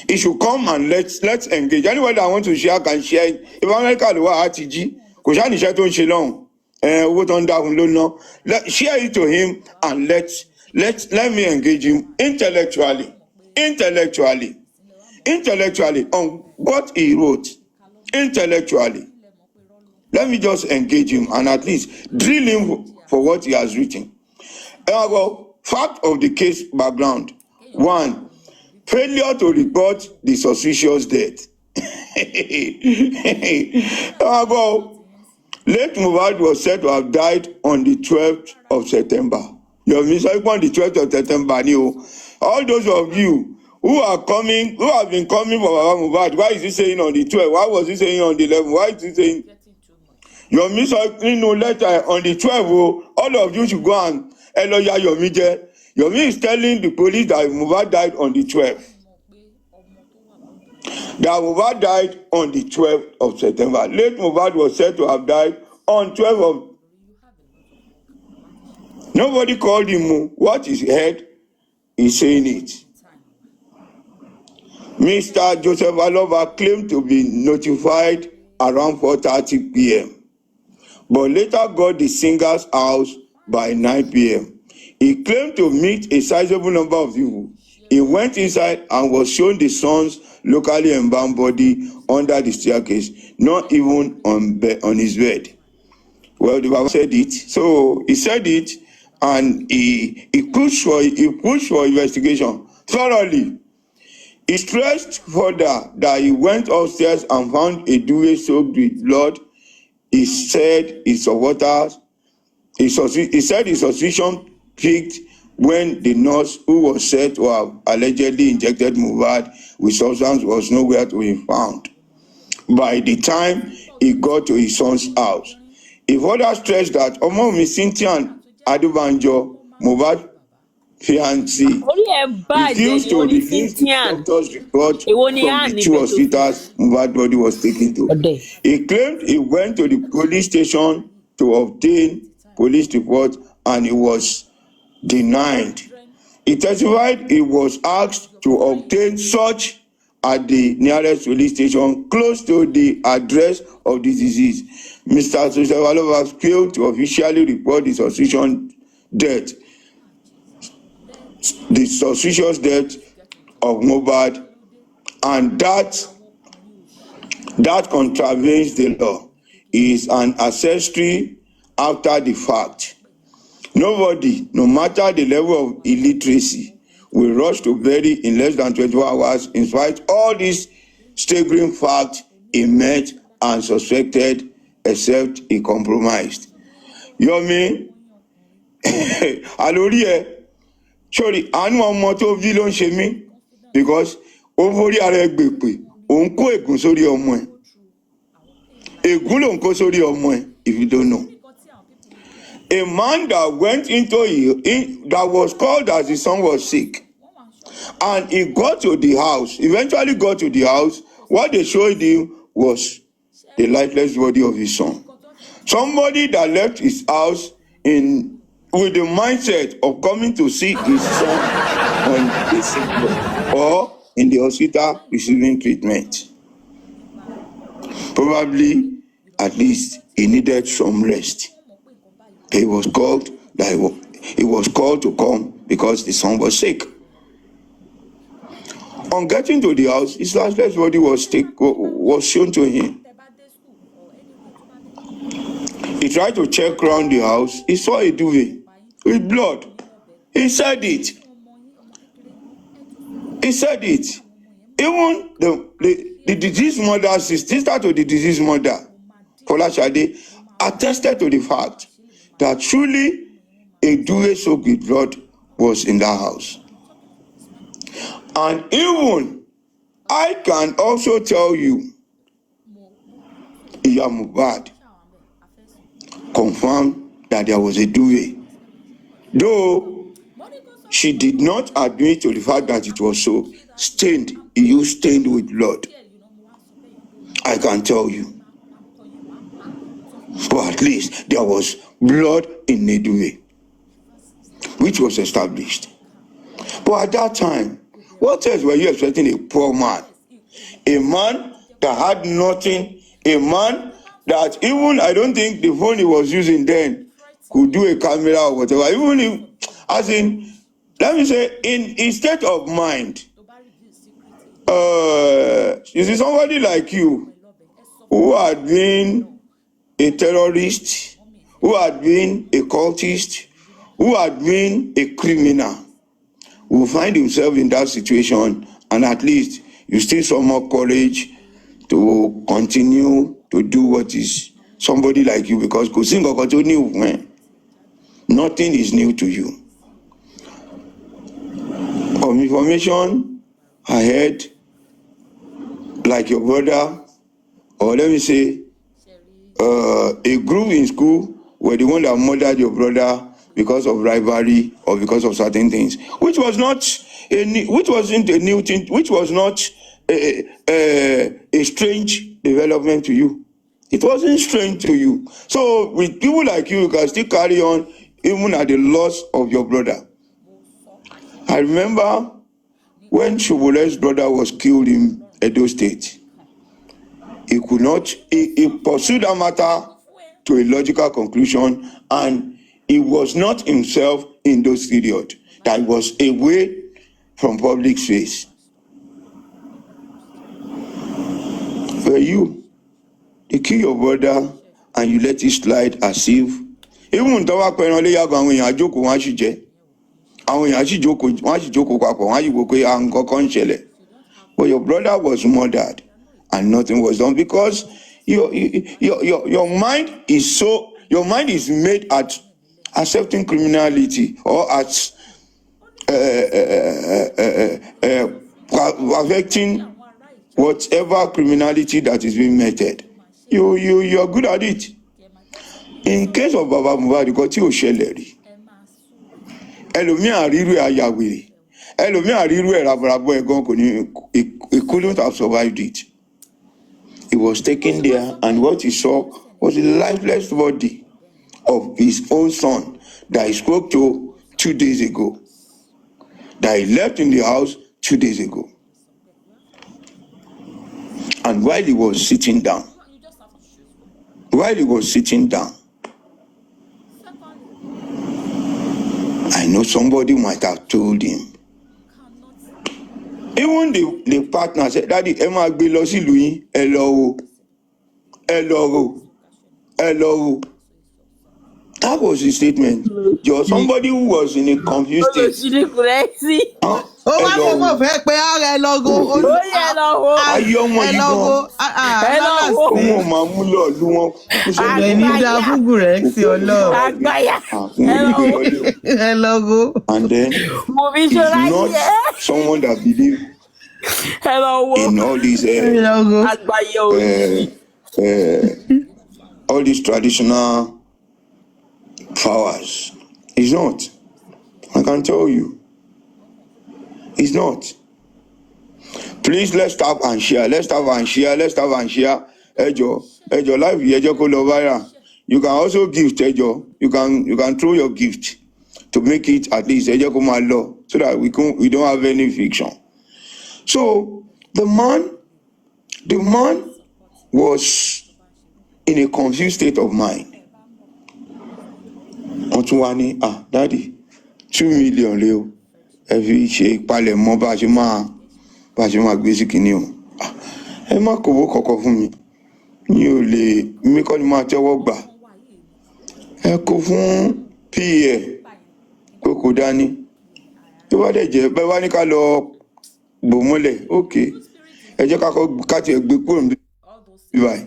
He should come and let's engage. Anybody that want to share can share it. If America lo wa RTG, kò ṣá níṣẹ́ tó ń ṣe lọ́hùn. Owó tó ń dáhùn ló ná. Share it to him and let me engage him intellectually on what he wrote. Intellectually. Let me just engage him and at least drill him for what he has written. Fact of the case background. 1. Failure to report the suspicious death. Late Mohbad was said to have died on the 12th of September. Your mistake on the 12th of September. All those of you who have been coming for Baba Mohbad, why is he saying on the 12th? Why was he saying on the 11th? Why is he saying? Your mistake letter on the 12th. All of you should go and Eloya Yomi. Yomi is telling the police that Mohbad died on the 12th. That Mohbad died on the 12th of September. Late Mohbad was said to have died on 12th of. Nobody called him. What is heard is saying it. Mr. Joseph Alova claimed to be notified around 4:30 p.m. but later got the singer's house by 9 p.m. He claimed to meet a sizable number of people. He went inside and was shown the son's locally embalmed body under the staircase, not even on his bed. Well, the Bible said it. So he said it, and he pushed for investigation thoroughly. He stressed further that he went upstairs and found a duvet soaked with blood. He said his suspicion peaked when the nurse who was said to have allegedly injected Mohbad with substance was nowhere to be found. By the time he got to his son's house, he further stressed that Omomi Cynthia Adubanjo, Mohbad fiancé, refused to release the doctor's report from the 2 hospitals Mohbad's body was taken to. He claimed he went to the police station to obtain police report and he was denied. He testified he was asked to obtain such at the nearest police station close to the address of the disease. Mr. Sosewalova failed to officially report the suspicious death of Mohbad, and that contravenes the law. Is an ancestry after the fact. Nobody, no matter the level of illiteracy, will rush to bury in less than 24 hours in spite all these staggering facts he met and suspected, except he compromised. Yomi, alori sorry, àánú ọmọ tó bí ló ń ṣe mí, because ó forí ara ẹ gbèpè, òun kó ègún sórí ọmọ ẹ. Ègún ló ń kó sórí ọmọ ẹ, if you don't know. A man that went that was called as his son was sick, and he got to the house, eventually got to the house. What they showed him was the lifeless body of his son. Somebody that left his house with the mindset of coming to see his son on the sick bed or in the hospital receiving treatment. Probably, at least, he needed some rest. He was called to come because the son was sick. On getting to the house, his lifeless body was shown to him. He tried to check around the house. He saw a duvet with blood. He said it. Even the deceased mother, sister to the deceased mother, Folashade, attested to the fact that truly a duvet soaked with blood was in that house. And even I can also tell you, Iya Mohbad confirmed that there was a duvet, though she did not admit to the fact that it was so stained. You stained with blood. I can tell you. But at least there was blood in the duvet, which was established. But at that time, what else were you expecting a poor man? A man that had nothing, a man that even, I don't think the phone he was using then could do a camera or whatever. Even if, as in, let me say, in his state of mind, you see somebody like you who had been a terrorist, who had been a cultist, who had been a criminal, will find himself in that situation, and at least you still some more courage to continue to do what is somebody like you, because nothing is new to you. Of information I heard, like your brother, or let me say, a group in school were the one that murdered your brother because of rivalry or because of certain things, which wasn't a new thing, which was not a strange development to you. It wasn't strange to you. So with people like you can still carry on even at the loss of your brother. I remember when Shobole's brother was killed in Edo State. He pursued that matter to a logical conclusion, and he was not himself in those periods. That was away from public space. For you kill your brother and you let it slide as if, even though I can't only have a joke, one should say, but your brother was murdered and nothing was done because your mind is made at accepting criminality or at perfecting whatever criminality that is being meted. You are good at it. In case of Baba Mohbad, because tí ò ṣẹlẹ̀ rí, ẹlòmíì àrírú ẹ̀ ayàwèrè, ẹlòmíì àrírú ẹ̀ rabarabọ́ ẹ̀ gan kò ní, he couldn't have survived it. He was taken there, and what he saw was the lifeless body of his own son that he spoke to 2 days ago. that he left in the house 2 days ago. And while he was sitting down, I know somebody might have told him. Even the partner said, Daddy, ẹ máa gbé lọ sílùú yín, ẹ lọ rò. That was his statement. Just somebody who was in a confused state. olùsíní kùrẹ́sì. ó wá fọwọ́ fẹ́ pé ara ẹ lọ́gọ́ ó yẹ lọ wo Ayé ọmọ ẹ yìí lọ́gọ́ ẹ lọ wo òun ò máa mú lọ lú wọn. ẹ̀ ní dá fún Gurex ọlọ́run àgbáyà ẹ lọ́gọ́. And then mo fi he's ṣọ́ra not yẹ someone that believes ẹ lọ wo in all these ẹ lọ́gọ́. àgbáyà òsì. all these traditional powers. He's not. I can tell you. He's not. Please, let's tap and share. Ejo, live Ejo ko lọ viral. You can also gift, Ejo. You can throw your gift to make it at least Ejo ko ma lọ, so that we don't have any fiction. So the man was in a confused state of mind. Otunwani, Daddy, 2 million leo. Ẹ fi ṣe ìpalẹ̀ mọ́ bá ṣe máa gbé sí kinní o. Ẹ má kówó kọ̀kọ̀ fún mi. Mi kọ́ ni máa tẹ́wọ́ gbà. Ẹ kó fún PA pé kò dání. Tó bá dẹ̀ jẹ́ bẹ́ẹ̀ wá ní ká lọ bò mọ́lẹ̀, okay. Ẹ jẹ́ ká tiẹ̀ gbé kúrò níbí báyìí.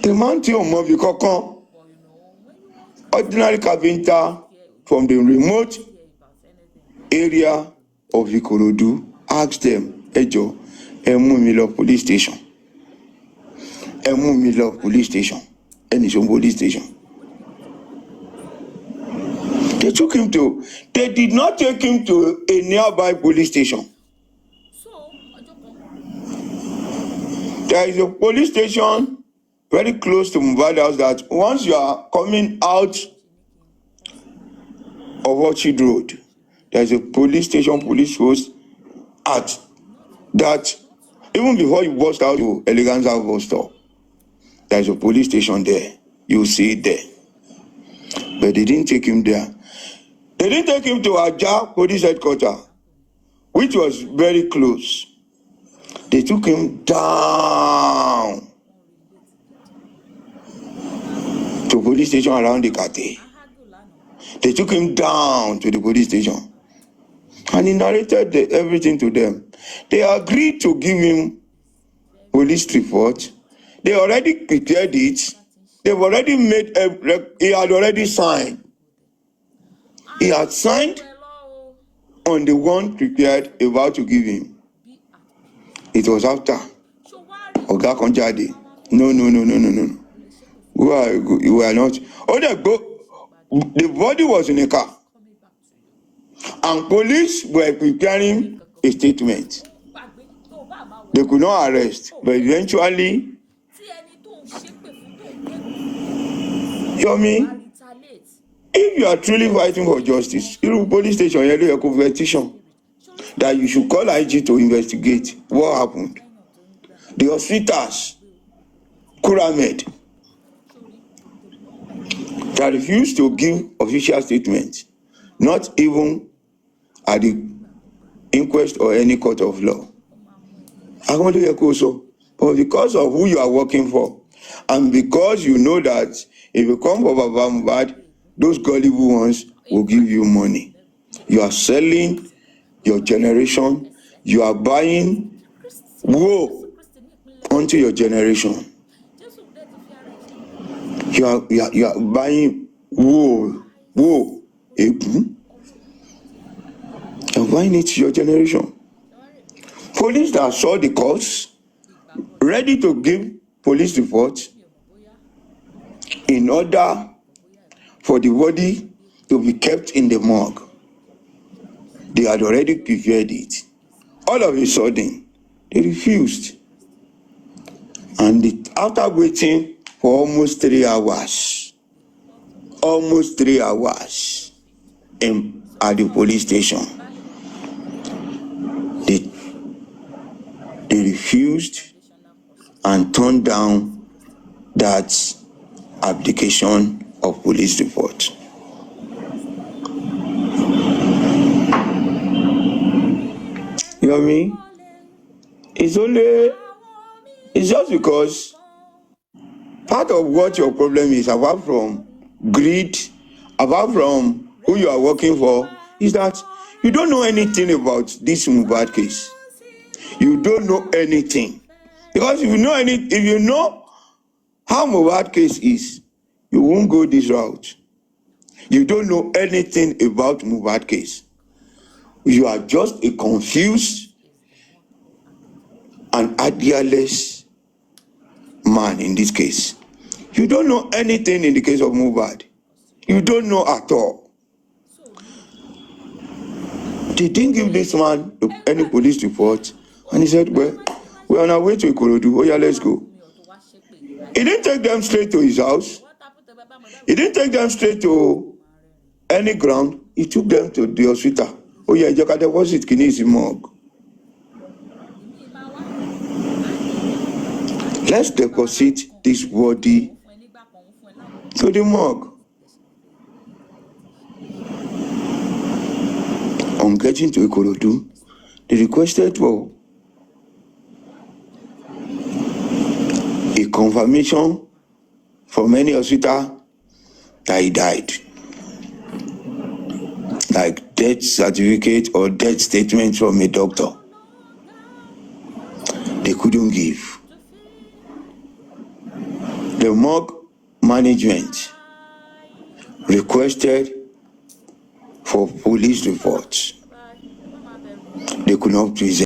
The man tí ò mọ bí kankan, ordinary carpenter from the remote area of Ikorodu, asked them, Ejo, ẹ mú mi lọ police station. Ẹni ṣe police station. They did not take him to a nearby police station. There is a police station very close to Mohbad house that once you are coming out of Orchard Road, there is a police station, police post at that. Even before you bust out to Eleganza bus stop, there is a police station there. You see it there. But they didn't take him there. They didn't take him to Aja police headquarters, which was very close. They took him down to police station around the Kate. They took him down to the police station. And he narrated everything to them. They agreed to give him police report. They already prepared it. They've already he had already signed. He had signed on the one prepared about to give him. It was after Oga Konjade. No. We are not. The body was in a car. And police were preparing a statement. They could not arrest, but eventually, Yomi, if you are truly fighting for justice, you police station, you have a competition that you should call IG to investigate what happened. The hospitals, Kuramed, that refused to give official statements, not even at the inquest or any court of law. I want to hear also, but because of who you are working for, and because you know that if you come for Baba Mohbad, those gullible ones will give you money. You are selling your generation. You are buying woe onto your generation. You are buying woe. You're buying it to your generation. Police that saw the cause, ready to give police report in order for the body to be kept in the morgue. They had already prepared it. All of a sudden, they refused. And after waiting for almost 3 hours, at the police station, they refused and turned down that application of police report. Yomi, it's just because part of what your problem is, apart from greed, apart from who you are working for, is that you don't know anything about this Mohbad case. You don't know anything. Because if you know how Mohbad case is, you won't go this route. You don't know anything about Mohbad case. You are just a confused and idealist man in this case. You don't know anything in the case of Mohbad. You don't know at all. They didn't give this man any police report, and he said, well, we're on our way to Ikorodu. Oh yeah, let's go. He didn't take them straight to his house. He didn't take them straight to any ground. He took them to the hospital. Oh yeah, you can deposit Kinisi morgue. Let's deposit this body to the morgue. On getting to Ikorodu, they requested for a confirmation from any hospital that he died, like death certificate or death statement from a doctor. They couldn't give. The morgue management requested for police reports. They could not present.